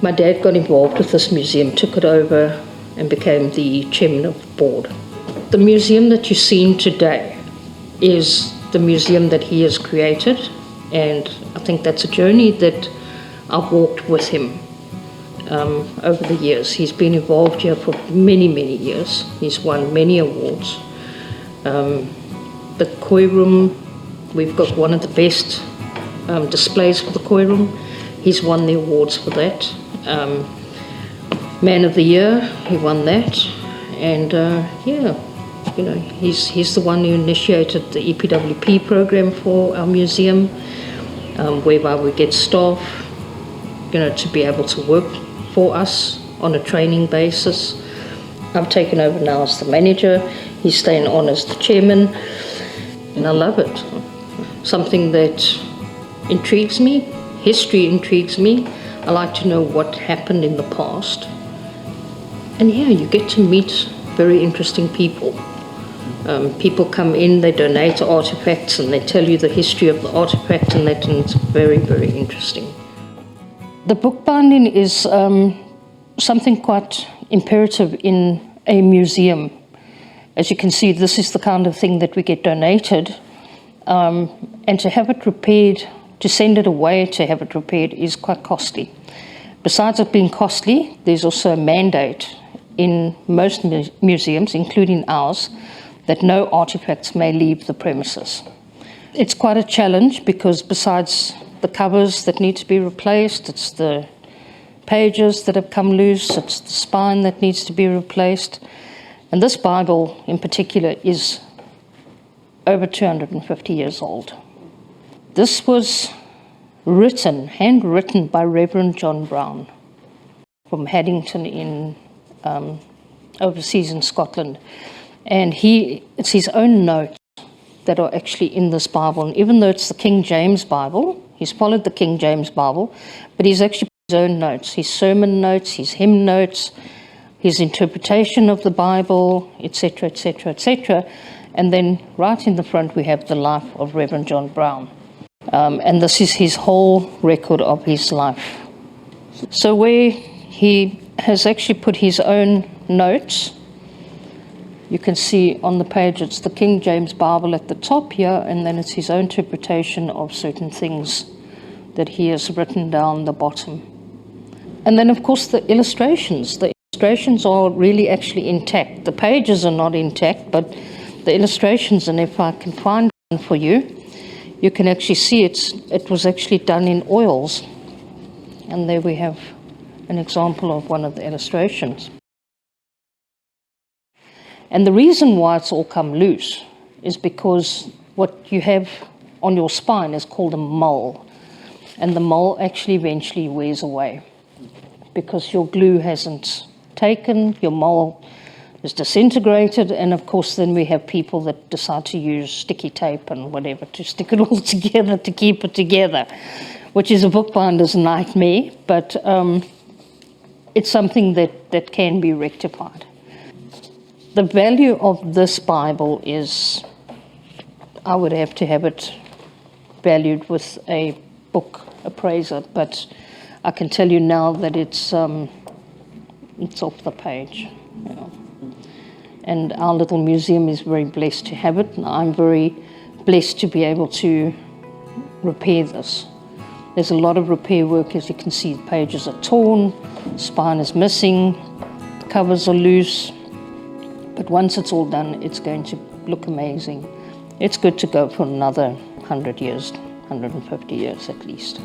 my dad got involved with this museum, took it over and became the chairman of the board. The museum that you're seeing today is the museum that he has created, and I think that's a journey that I've walked with him over the years. He's been involved here for many, many years. He's won many awards. The koi room, we've got one of the best displays for the koi room. He's won the awards for that. Man of the Year, he won that. And he's the one who initiated the EPWP program for our museum, whereby we get staff, to be able to work for us on a training basis. I've taken over now as the manager. He's staying on as the chairman, and I love it. Something that intrigues me. History intrigues me. I like to know what happened in the past. And you get to meet very interesting people. People come in, they donate artifacts, and they tell you the history of the artifact, and it's very, very interesting. The bookbinding is something quite imperative in a museum. As you can see, this is the kind of thing that we get donated, and to have it repaired, to send it away to have it repaired is quite costly. Besides it being costly, there's also a mandate in most museums, including ours, that no artifacts may leave the premises. It's quite a challenge because besides the covers that need to be replaced, it's the pages that have come loose, it's the spine that needs to be replaced. And this Bible in particular is over 250 years old. This was handwritten by Reverend John Brown from Haddington in overseas in Scotland. And it's his own notes that are actually in this Bible. And even though it's the King James Bible, he's followed the King James Bible, but he's actually put his own notes, his sermon notes, his hymn notes, his interpretation of the Bible, etc., etc., etc. And then right in the front we have the life of Reverend John Brown. And this is his whole record of his life. So where he has actually put his own notes, you can see on the page it's the King James Bible at the top here, and then it's his own interpretation of certain things that he has written down the bottom. And then of course the illustrations. The illustrations are really actually intact. The pages are not intact, but the illustrations, and if I can find one for you, you can actually see it was actually done in oils. And there we have an example of one of the illustrations. And the reason why it's all come loose is because what you have on your spine is called a mole. And the mole actually eventually wears away because your glue hasn't taken, your mole is disintegrated, and of course then we have people that decide to use sticky tape and whatever to stick it all together to keep it together, which is a bookbinder's nightmare, but it's something that can be rectified. The value of this Bible is, I would have to have it valued with a book appraiser, but I can tell you now that it's off the page. And our little museum is very blessed to have it, and I'm very blessed to be able to repair this. There's a lot of repair work. As you can see, the pages are torn, spine is missing, the covers are loose, but once it's all done, it's going to look amazing. It's good to go for another 100 years, 150 years at least.